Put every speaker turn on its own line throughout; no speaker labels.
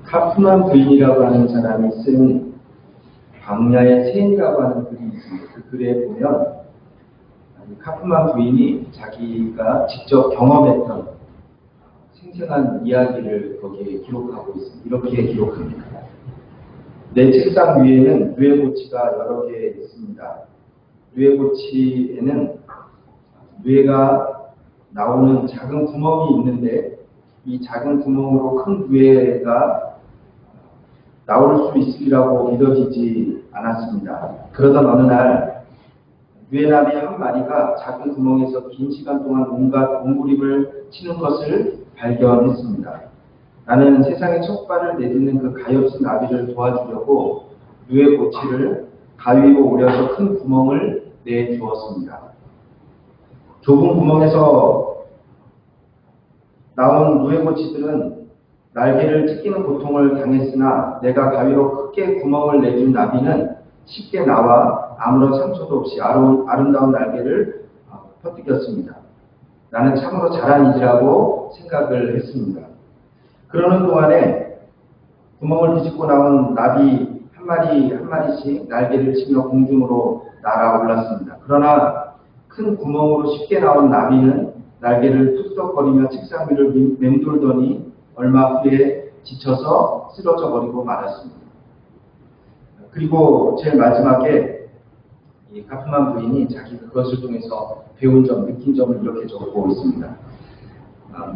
카프만 부인이라고 하는 사람이 쓴 광야의 샘이라고 하는 글이 있습니다. 그 글에 보면 카프만 부인이 자기가 직접 경험했던 생생한 이야기를 거기에 기록하고 있습니다. 이렇게 기록합니다. 내 책상 위에는 누에고치가 여러 개 있습니다. 누에고치에는 누에가 나오는 작은 구멍이 있는데 이 작은 구멍으로 큰 누에가 나올 수 있으리라고 믿어지지 않았습니다. 그러던 어느 날 누에나비 한 마리가 작은 구멍에서 긴 시간 동안 온갖 몸부림을 치는 것을 발견했습니다. 나는 세상에 첫 발을 내딛는 그 가엾은 나비를 도와주려고 누에고치를 가위로 오려서 큰 구멍을 내주었습니다. 좁은 구멍에서 나온 누에고치들은 날개를 찢기는 고통을 당했으나 내가 가위로 크게 구멍을 내준 나비는 쉽게 나와 아무런 상처도 없이 아름다운 날개를 퍼뜨겼습니다. 나는 참으로 잘한 일이라고 생각을 했습니다. 그러는 동안에 구멍을 뒤집고 나온 나비 한 마리 한 마리씩 날개를 치며 공중으로 날아올랐습니다. 그러나 큰 구멍으로 쉽게 나온 나비는 날개를 푸석거리며 책상 위를 맴돌더니 얼마 후에 지쳐서 쓰러져 버리고 말았습니다. 그리고 제일 마지막에 이 카프만 부인이 자기 그것을 통해서 배운 점, 느낀 점을 이렇게 적고 있습니다.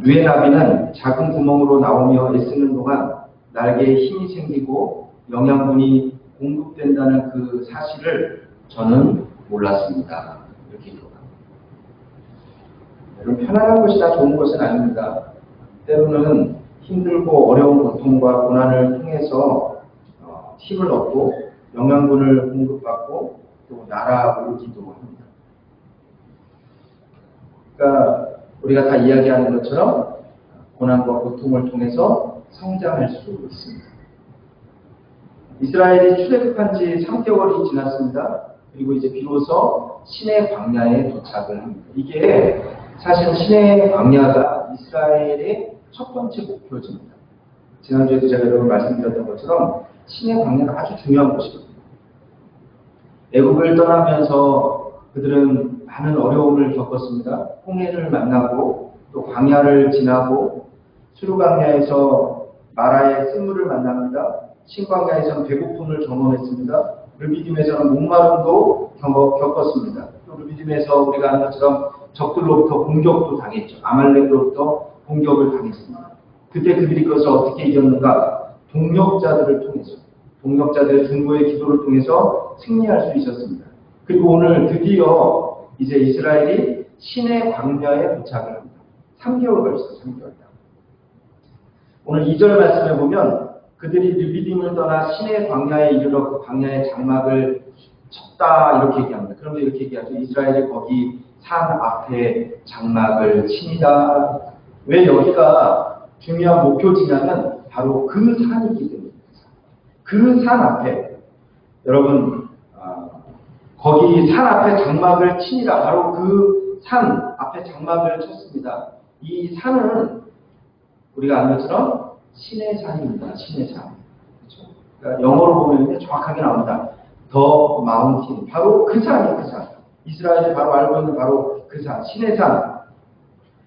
누에나비는 작은 구멍으로 나오며 애쓰는 동안 날개에 힘이 생기고 영양분이 공급된다는 그 사실을 저는 몰랐습니다. 이렇게 기록합니다. 여러분, 편안한 것이 다 좋은 것은 아닙니다. 때로는 힘들고 어려운 고통과 고난을 통해서 힘을 얻고 영양분을 공급받고 또 날아오르기도 합니다. 그러니까 우리가 다 이야기하는 것처럼 고난과 고통을 통해서 성장할 수 있습니다. 이스라엘이 출애굽한 지 3개월이 지났습니다. 그리고 이제 비로소 시내 광야에 도착을 합니다. 이게 사실 시내 광야가 이스라엘의 첫 번째 목표지입니다. 지난주에도 제가 여러분 말씀드렸던 것처럼 시내 광야가 아주 중요한 곳이거든요. 애국을 떠나면서 그들은 많은 어려움을 겪었습니다. 홍해를 만나고 또 광야를 지나고 수르광야에서 마라의 쓴물을 만납니다. 신광야에서는 배고픔을 경험했습니다. 르비딤에서는 목마름도 겪었습니다. 또 르비딤에서 우리가 아는 것처럼 적들로부터 공격도 당했죠. 아말렉으로부터 공격을 당했습니다. 그때 그들이 그것을 어떻게 이겼는가? 동력자들을 통해서, 동력자들의 중보의 기도를 통해서 승리할 수 있었습니다. 그리고 오늘 드디어 이제 이스라엘이 시내 광야에 도착을 합니다. 3개월 걸렸어요. 3개월. 오늘 2절 말씀에 보면 그들이 르비딤을 떠나 시내 광야에 이르러 그 광야의 장막을 쳤다 이렇게 얘기합니다. 그런데 이렇게 얘기하죠. 이스라엘이 거기 산 앞에 장막을 칩니다. 왜 여기가 중요한 목표지냐면 바로 그 산이기 때문입니다. 그 산 앞에 여러분 거기 산 앞에 장막을 치니라. 바로 그 산 앞에 장막을 쳤습니다. 이 산은 우리가 아는 것처럼 신의 산입니다. 신의 산. 그렇죠? 그러니까 영어로 보면 정확하게 나옵니다. 더 마운틴. 바로 그 산이에요. 그 산. 이스라엘이 바로 알고 있는 바로 그 산. 신의 산.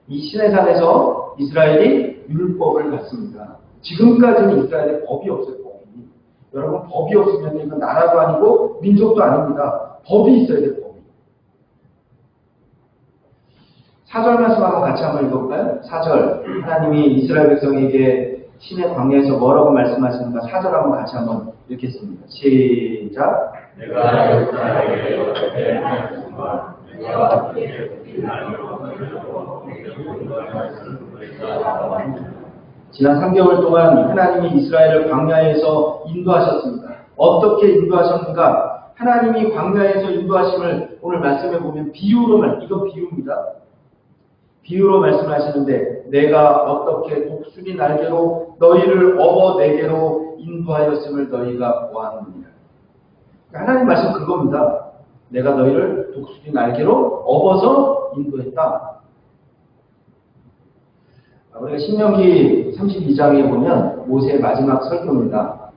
이 신의 산에서 이스라엘이 율법을 받습니다. 지금까지는 이스라엘에 법이 없어요. 법이. 여러분 법이 없으면 이건 나라도 아니고 민족도 아닙니다. 법이 있어야 돼요. 법이. 4절 말씀 같이 한번 읽어볼까요? 4절. 하나님이 이스라엘 백성에게 신의 광야에서 뭐라고 말씀하시는가? 4절 한번 같이 한번 읽겠습니다. 시작. 내가 역사에게 어떻게 말씀과 내가 어떻게 지난 3개월 동안 하나님이 이스라엘을 광야에서 인도하셨습니다. 어떻게 인도하셨는가? 하나님이 광야에서 인도하심을 오늘 말씀해 보면 비유로 이건 비유입니다. 비유로 말씀하시는데 내가 어떻게 독수리 날개로 너희를 업어 내게로 인도하였음을 너희가 보았느니라. 하나님 말씀 그겁니다. 내가 너희를 독수리 날개로 업어서 인도했다. 우리가 신명기 32장에 보면 모세의 마지막 설교입니다.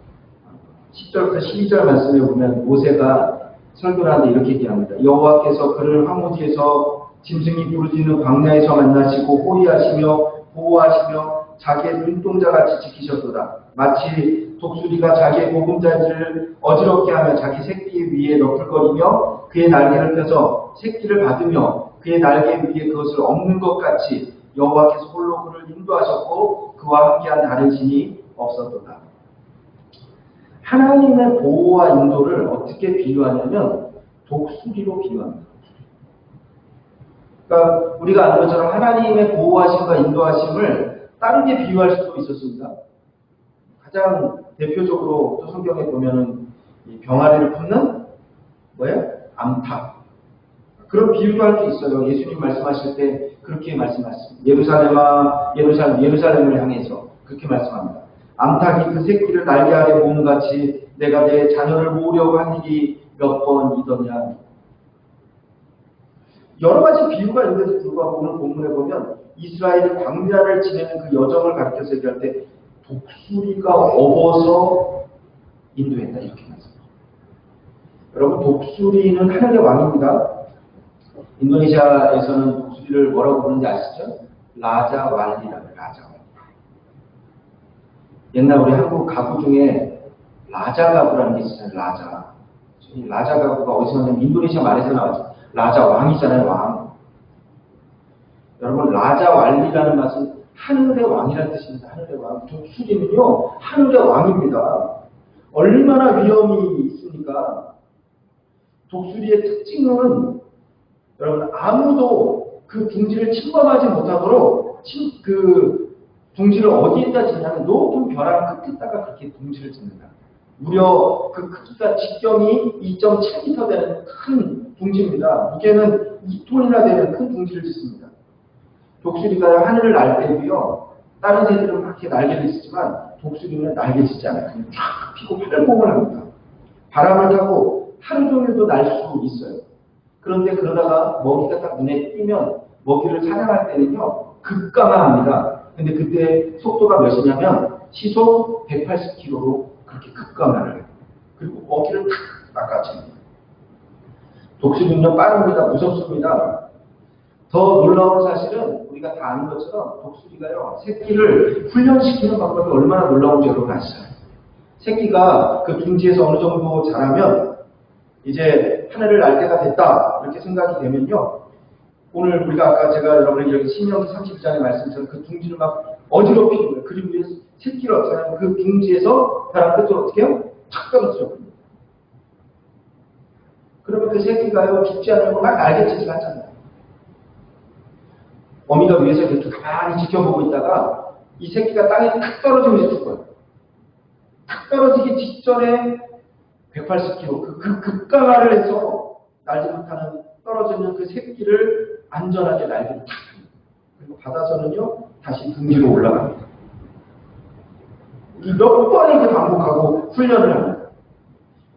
10절부터 12절 말씀에 보면 모세가 설교를 하는데 이렇게 얘기합니다. 여호와께서 그를 황무지에서 짐승이 부르짖는 광야에서 만나시고 호위하시며 보호하시며 자기의 눈동자같이 지키셨도다. 마치 독수리가 자기의 보금자리를 어지럽게 하며 자기 새끼 위에 너풀거리며 그의 날개를 펴서 새끼를 받으며 그의 날개 위에 그것을 엎는 것 같이 여호와께서 홀로 그를 인도하셨고 그와 함께한 다른 신이 없었도다. 하나님의 보호와 인도를 어떻게 비유하냐면 독수리로 비유합니다. 그러니까 우리가 아는 것처럼 하나님의 보호하심과 인도하심을 다르게 비유할 수도 있었습니다. 가장 대표적으로 또 성경에 보면은 이 병아리를 품는 뭐예요? 암탉. 그런 비유도 할 수 있어요. 예수님 말씀하실 때 그렇게 말씀하십니다. 예루살렘아, 예루살렘을 향해서 그렇게 말씀합니다. 암탉이 그 새끼를 날개 아래 모으는 같이 내가 내 자녀를 모으려고 한 일이 몇 번이더냐. 여러 가지 비유가 있는데도 불구하고 오늘 본문에 보면 이스라엘이 광야를 지내는 그 여정을 가르쳐서 얘기할 때 독수리가 업어서 인도했다 이렇게 말씀합니다. 여러분 독수리는 하늘의 왕입니다. 인도네시아에서는 독수리를 뭐라고 부르는지 아시죠? 라자왈리라고 라자왈리. 옛날 우리 한국 가구 중에 라자가구라는 게 있어요. 라자. 이 라자가구가 어디서 나냐면 인도네시아 말에서 나왔죠. 라자 왕이잖아요. 왕. 여러분 라자왈리라는 말은 하늘의 왕이라는 뜻입니다. 하늘의 왕. 독수리는요 하늘의 왕입니다. 얼마나 위험이 있습니까? 독수리의 특징은 여러분 아무도 그 둥지를 침범하지 못하도록 그 둥지를 어디에다 짓냐면 높은 벼랑 끝에다가 그렇게 둥지를 짓는다. 무려 그 크기가 직경이 2.7m 되는 큰 둥지입니다. 무게는 2톤이나 되는 큰 둥지를 짓습니다. 독수리가 하늘을 날 때도요. 다른 새들은 막 이렇게 날개를 쓰지만 독수리는 날개 짓지 않아요. 그냥 쫙 피고 활공을 합니다. 바람을 타고 하루 종일도 날 수 있어요. 그런데 그러다가 먹이가 딱 눈에 띄면 먹이를 사냥할 때는요. 급강하합니다. 근데 그때 속도가 몇이냐면 시속 180km로 그렇게 급강하를 해요. 그리고 먹이를 탁 낚아챕니다. 독수리는요 빠릅니다. 무섭습니다. 더 놀라운 사실은 우리가 다 아는 것처럼 독수리가요 새끼를 훈련시키는 방법이 얼마나 놀라운지 여러분 아시죠? 새끼가 그 둥지에서 어느 정도 자라면 이제 하늘을 날 때가 됐다 이렇게 생각이 되면요 오늘 우리가 아까 제가 여러분에게 여기 신명기 32장의 말씀처럼 그 둥지를 막 어지럽히는 거예요. 그리고 새끼를 어떻게 하면 그 둥지에서 벼랑 끝으로 어떻게 해요? 탁 떨어뜨려 버립니다. 그러면 그 새끼가요 죽지 않으려고 막 날갯짓을 하잖아요. 어미가 위에서 이렇게 가만히 지켜보고 있다가 이 새끼가 땅에 탁 떨어지면서 죽어요. 탁 떨어지기 직전에 180km 그 급강하를 해서 날지 못하는 떨어지는 그 새끼를 안전하게 날개를 탁 그리고 받아서는요 다시 둥지로 올라갑니다. 몇 번을 이렇게 반복하고 훈련을 합니다.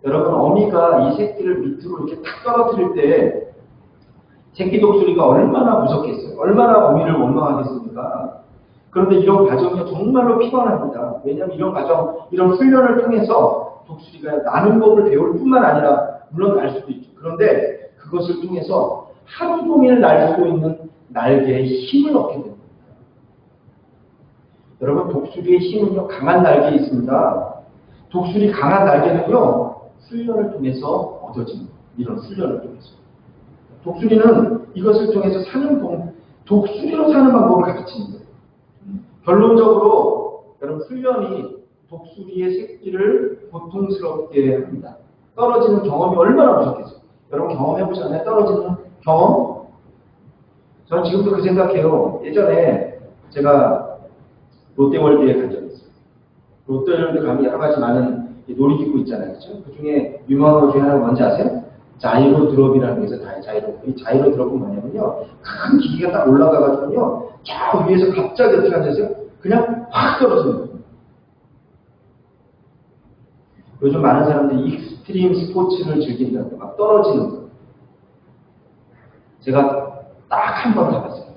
여러분 어미가 이 새끼를 밑으로 이렇게 탁 떨어뜨릴 때 새끼 독수리가 얼마나 무섭겠어요. 얼마나 어미를 원망하겠습니까? 그런데 이런 과정이 정말로 피곤합니다. 왜냐하면 이런 과정, 이런 훈련을 통해서 독수리가 나는 법을 배울 뿐만 아니라 물론 날 수도 있죠. 그런데 그것을 통해서 하루 종일 날 수 있는 날개에 힘을 얻게 됩니다. 여러분 독수리의 힘은요 강한 날개에 있습니다. 독수리 강한 날개는요 훈련을 통해서 얻어집니다. 이런 훈련을 통해서. 독수리는 이것을 통해서 독수리로 사는 방법을 가르칩니다. 결론적으로 여러분 훈련이 독수리의 새끼를 고통스럽게 합니다. 떨어지는 경험이 얼마나 무섭겠어요. 여러분 경험해보셨나요? 떨어지는 경험? 저는 지금도 그 생각해요. 예전에 제가 롯데월드에 간 적이 있어요. 롯데월드 가면 여러 가지 많은 놀이기구 있잖아요. 그렇죠? 그 중에 유명한 것 중에 하나가 뭔지 아세요? 자이로 드롭이라는 게 있어요. 이 자이로 드롭은 뭐냐면요. 큰 기계가 딱 올라가가지고요. 저 위에서 갑자기 어떻게 하냐세요? 그냥 확 떨어지는 거예요. 요즘 많은 사람들이 익스트림 스포츠를 즐긴다고 막 떨어지는 거예요. 제가 딱 한 번 가봤어요.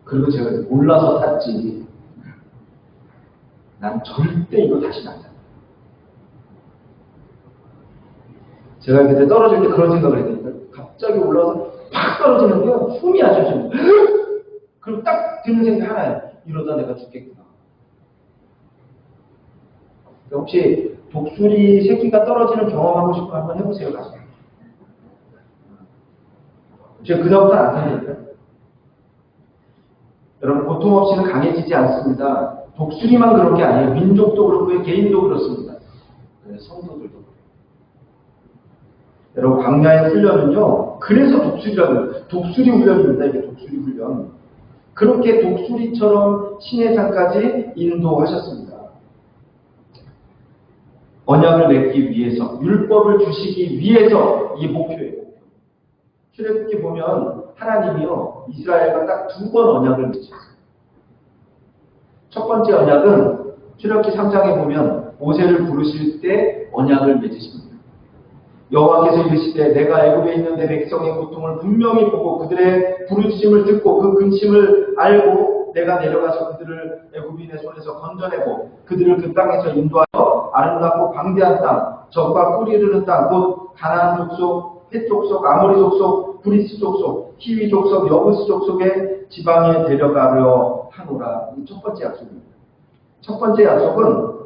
그리고 제가 몰라서 탔지. 난 절대 이거 다시 안 타. 제가 그때 떨어질 때 그런 생각을 했거든요. 갑자기 올라와서 팍 떨어지는데요. 숨이 안 쉬어져요. 그럼 딱 드는 생각 하나예요. 이러다 내가 죽겠구나. 혹시 독수리 새끼가 떨어지는 경험하고 싶으면 한번 해보세요. 가서. 제가 그다음부터 안 타니까. 여러분 고통 없이는 강해지지 않습니다. 독수리만 그런 게 아니에요. 민족도 그렇고요. 개인도 그렇습니다. 성도들도. 여러분 광야의 훈련은요. 그래서 독수리라고 해요. 독수리 훈련입니다. 이게 독수리 훈련. 그렇게 독수리처럼 신의 산까지 인도하셨습니다. 언약을 맺기 위해서, 율법을 주시기 위해서 이 목표예요. 출애굽기 보면 하나님이요 이스라엘과 딱 2번 언약을 맺으셨어요. 첫 번째 언약은 출애굽기 3장에 보면 모세를 부르실 때 언약을 맺으십니다. 여호와께서 이르시되 내가 애굽에 있는 내 백성의 고통을 분명히 보고 그들의 부르짖음을 듣고 그 근심을 알고 내가 내려가서 그들을 애굽인의 손에서 건져내고 그들을 그 땅에서 인도하여 아름답고 광대한 땅, 젖과 꿀이 흐르는 땅, 곧 가나안 족속, 헷 족속, 아모리 족속, 브리스 족속, 히위 족속, 여부스 족속의 지방에 데려가려 하노라. 이 첫 번째 약속입니다. 첫 번째 약속은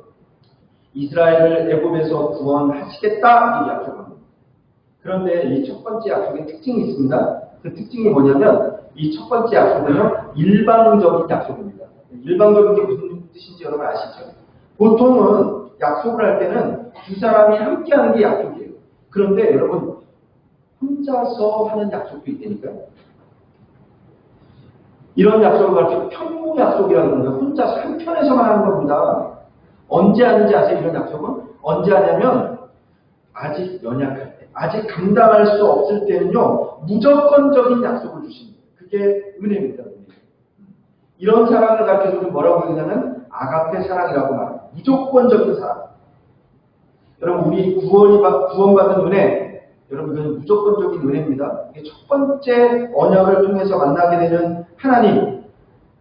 이스라엘을 애굽에서 구원하시겠다 이 약속입니다. 그런데 이 첫 번째 약속에 특징이 있습니다. 그 특징이 뭐냐면 이 첫 번째 약속은요 일방적인 약속입니다. 일방적인 게 무슨 뜻인지 여러분 아시죠? 보통은 약속을 할 때는 두 사람이 함께하는 게 약속이에요. 그런데 여러분 혼자서 하는 약속도 있다니까요. 이런 약속을 가르쳐 편무 약속이라는 겁니다. 혼자서 한편에서만 하는 겁니다. 언제 하는지 아세요? 이런 약속은 언제 하냐면 아직 연약할 때, 아직 감당할 수 없을 때는요 무조건적인 약속을 주십니다. 그게 은혜입니다. 이런 사랑을 가르쳐서 뭐라고 하냐면 아가페 사랑이라고 말합니다. 무조건적인 사랑. 여러분 우리 구원받은 은혜, 여러분 이건 무조건적인 은혜입니다. 이게 첫 번째 언약을 통해서 만나게 되는 하나님,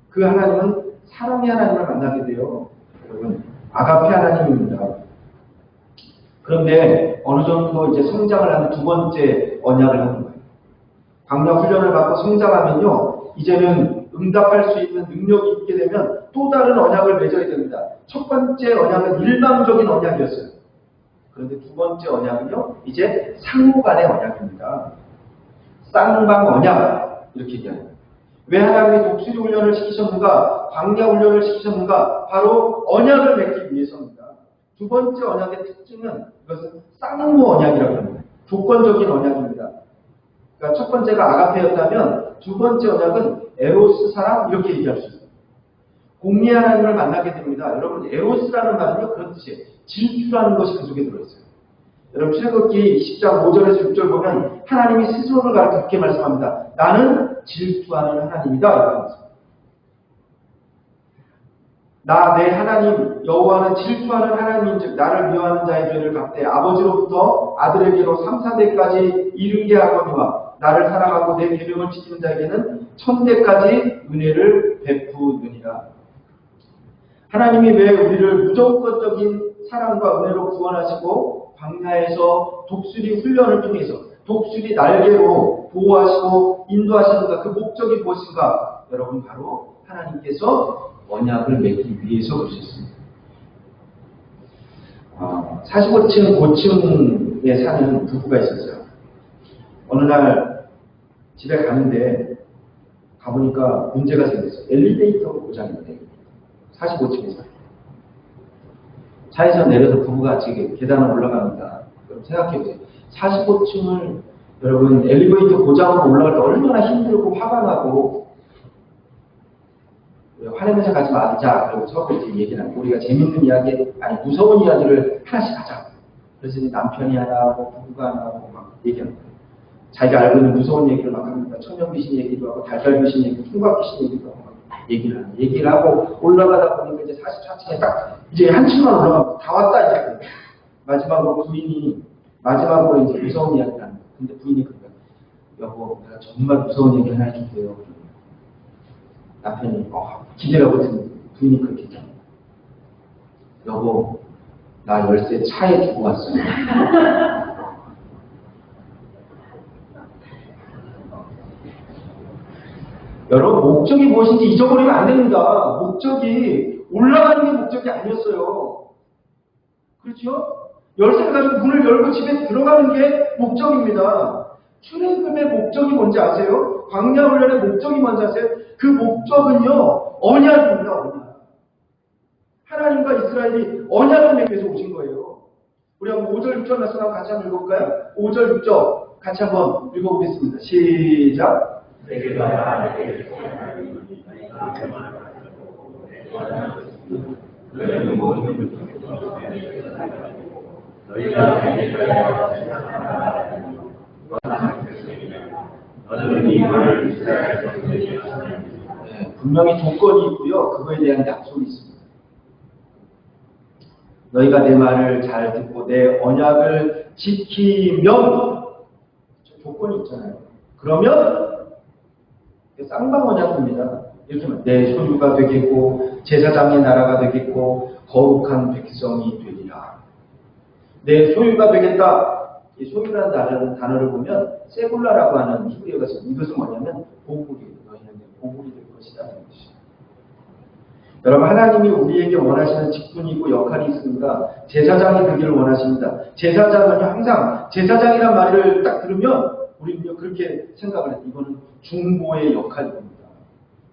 그 하나님은 사랑의 하나님을 만나게 돼요. 여러분 아가페 하나님입니다. 그런데 어느 정도 이제 성장을 하는 두 번째 언약을 하는 거예요. 광야 훈련을 받고 성장하면요, 이제는 응답할 수 있는 능력이 있게 되면 또 다른 언약을 맺어야 됩니다. 첫 번째 언약은 일방적인 언약이었어요. 그런데 두 번째 언약은요, 이제 상호간의 언약입니다. 쌍방 언약 이렇게 얘기합니다. 왜 하나님이 독수리 훈련을 시키셨는가? 광야 훈련을 시키셨는가? 바로 언약을 맺기 위해서입니다. 두 번째 언약의 특징은 이것은 쌍무 언약이라고 합니다. 조건적인 언약입니다. 그러니까 첫 번째가 아가페였다면 두 번째 언약은 에로스 사랑 이렇게 얘기할 수 있어요. 공의 하나님을 만나게 됩니다. 여러분 에로스라는 말은요 그런 뜻이에요. 질투라는 것이 그 속에 들어있어요. 여러분 출애굽기 20장 5절에서 6절 보면 하나님이 스스로를 가르쳐 그렇게 말씀합니다. 나는 질투하는 하나님이다. 이렇게 말씀합니다. 나 내 하나님 여호와는 질투하는 하나님인즉 나를 미워하는 자의 죄를 갚되 아버지로부터 아들에게로 3, 4대까지 이르게 하거니와 나를 사랑하고 내 계명을 지키는 자에게는 1000대까지 은혜를 베푸느니라. 하나님이 왜 우리를 무조건적인 사랑과 은혜로 구원하시고 광야에서 독수리 훈련을 통해서 독수리 날개로 보호하시고 인도하시는가? 그 목적이 무엇인가? 여러분 바로 하나님께서 언약을 맺기 위해서 그러셨습니다. 45층 고층에 사는 부부가 있었어요. 어느 날 집에 가는데 가보니까 문제가 생겼어요. 엘리베이터 고장인데 45층에서 차에서 내려서 부부가 지금 계단을 올라갑니다. 그럼 생각해보세요. 45층을 여러분 엘리베이터 고장으로 올라갈 때 얼마나 힘들고 화가 나고 화내면서 가지 말자. 그리고 서로 이제 얘기를 하고 우리가 재밌는 이야기, 아니 무서운 이야기를 하나씩 하자. 그래서 남편이 하나 하고 부부가 하나 하고 막 얘기하는 거예요. 자기가 알고 있는 무서운 얘기를 막 합니다. 천연 귀신 얘기도 하고 달걀 귀신 얘기, 총각 귀신 얘기도 하고 얘기를 하고 올라가다 보니까 이제 44층에 딱 이제 한층만 올라가고 다 왔다 이제. 마지막으로 부인이 마지막으로 이제 무서운 이야기를 하는 거예요. 근데 부인이 그러니까 여보, 내가 정말 무서운 얘기 하나 해줄게요. 남편이 기대라고 부인이 그렇게 했잖아요. 여보, 나 열쇠 차에 두고 왔어요. 여러분, 목적이 무엇인지 잊어버리면 안 됩니다. 목적이 올라가는 게 목적이 아니었어요. 그렇죠? 열쇠를 가지고 문을 열고 집에 들어가는 게 목적입니다. 출애굽의 목적이 뭔지 아세요? 광야 훈련의 목적이 뭔지 아세요? 그 목적은요, 언약입니다. 언약. 하나님과 이스라엘이 언약을 맺기 위해서 오신 거예요. 우리 한번 5절 6절 말씀 한번 같이 한번 읽어볼까요? 5절 6절 같이 한번 읽어보겠습니다. 시작. 분명히 조건이 있고요. 그거에 대한 약속이 있습니다. 너희가 내 말을 잘 듣고 내 언약을 지키면 조건이 있잖아요. 그러면 쌍방 언약입니다. 이렇게 내 소유가 되겠고 제사장의 나라가 되겠고 거룩한 백성이 되리라. 내 소유가 되겠다. 이 소유라는 단어를 보면 세굴라라고 하는 히브리어가 있습니다. 이것은 뭐냐면 보물이에요. 너희는 보물이 될 것이다. 여러분, 하나님이 우리에게 원하시는 직분이고 역할이 있습니다. 제사장이 되기를 원하십니다. 제사장은 항상 제사장이란 말을 딱 들으면 우리는요 그렇게 생각을 해요. 이거는 중보의 역할입니다.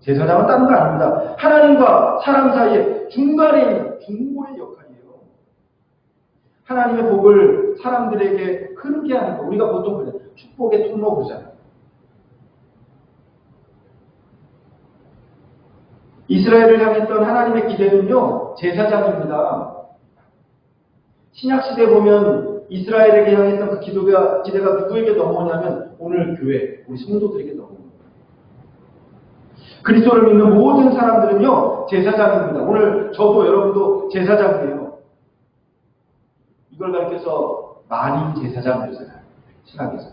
제사장은 다른 거 아닙니다. 하나님과 사람 사이에 중간에 있는 중보의 역할이에요. 하나님의 복을 사람들에게 흐르게 하는 거. 우리가 보통 그래요. 축복의 통로 보잖아요. 이스라엘을 향했던 하나님의 기대는요, 제사장입니다. 신약시대에 보면 이스라엘에게 향했던 그 기대가 누구에게 넘어오냐면 오늘 교회, 우리 성도들에게 넘어옵니다. 그리스도를 믿는 모든 사람들은요, 제사장입니다. 오늘 저도 여러분도 제사장이에요. 이걸 가리켜서 만인 제사장 되잖아요. 신약에서.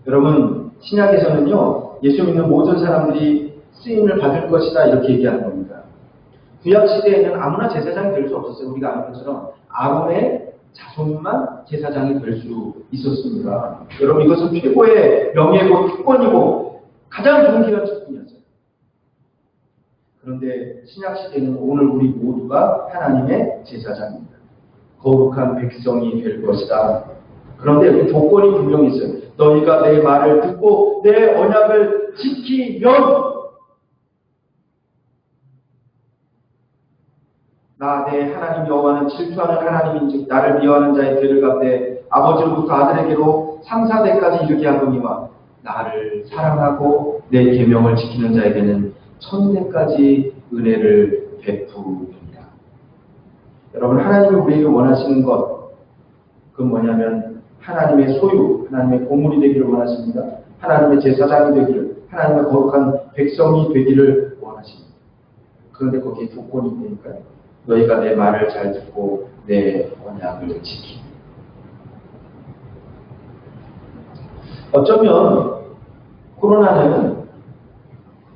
여러분, 신약에서는요, 예수 믿는 모든 사람들이 쓰임을 받을 것이다 이렇게 얘기하는 겁니다. 구약 시대에는 아무나 제사장이 될 수 없었어요. 우리가 아는 것처럼 아론의 자손만 제사장이 될 수 있었습니다. 여러분, 이것은 최고의 명예고 특권이고 가장 좋은 기간 직분이었어요. 그런데 신약 시대는 오늘 우리 모두가 하나님의 제사장입니다. 거룩한 백성이 될 것이다. 그런데 조건이 분명히 있어요. 너희가 내 말을 듣고 내 언약을 지키면 나 내 하나님 여호와는 질투하는 하나님인즉 나를 미워하는 자의 죄를 갚되 아버지로부터 아들에게로 3, 4대까지 이르게 하거니와 나를 사랑하고 내 계명을 지키는 자에게는 1000대까지 은혜를 베푸리라. 여러분, 하나님이 우리에게 원하시는 것, 그건 뭐냐면 하나님의 소유, 하나님의 보물이 되기를 원하십니다. 하나님의 제사장이 되기를, 하나님의 거룩한 백성이 되기를 원하십니다. 그런데 거기에 조건이 있으니까요. 너희가 내 말을 잘 듣고 내 언약을 지키. 어쩌면 코로나는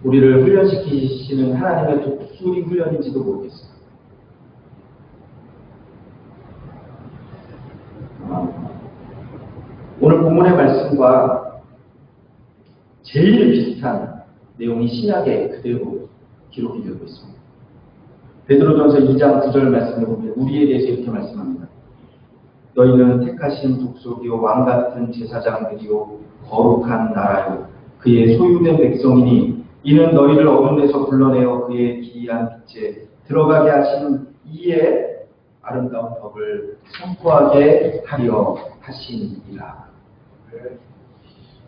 우리를 훈련시키시는 하나님의 독수리 훈련인지도 모르겠어요. 오늘 본문의 말씀과 제일 비슷한 내용이 신약에 그대로 기록이 되고 있습니다. 베드로전서 2장 9절 말씀을 보면 우리에 대해서 이렇게 말씀합니다. 너희는 택하신 족속이요 왕같은 제사장들이요 거룩한 나라요 그의 소유된 백성이니 이는 너희를 어둠 데서 불러내어 그의 기이한 빛에 들어가게 하신 이의 아름다운 법을 선포하게 하려 하시니라.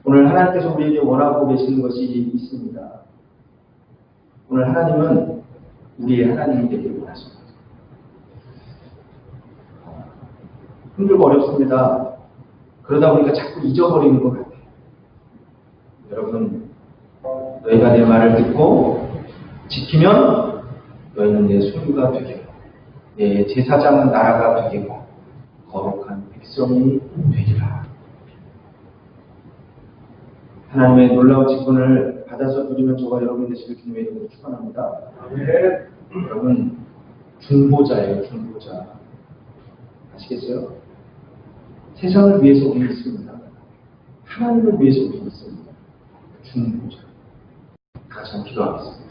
오늘 하나님께서 우리에게 원하고 계시는 것이 있습니다. 오늘 하나님은 우리의 하나님이 되기를 원하십니다. 힘들고 어렵습니다. 그러다 보니까 자꾸 잊어버리는 것 같아요. 여러분, 너희가 내 말을 듣고 지키면 너희는 내 소유가 되겠고 내 제사장 나라가 되겠고 거룩한 백성이 되리라. 하나님의 놀라운 직분을 받아서 누리면 저와 여러분 되시길 주님의 이름으로 축원합니다.
네.
여러분 중보자예요, 중보자. 아시겠어요? 세상을 위해서 우리 있습니다. 하나님을 위해서 우리 있습니다. 중보자. 다 같이 한번 기도하겠습니다.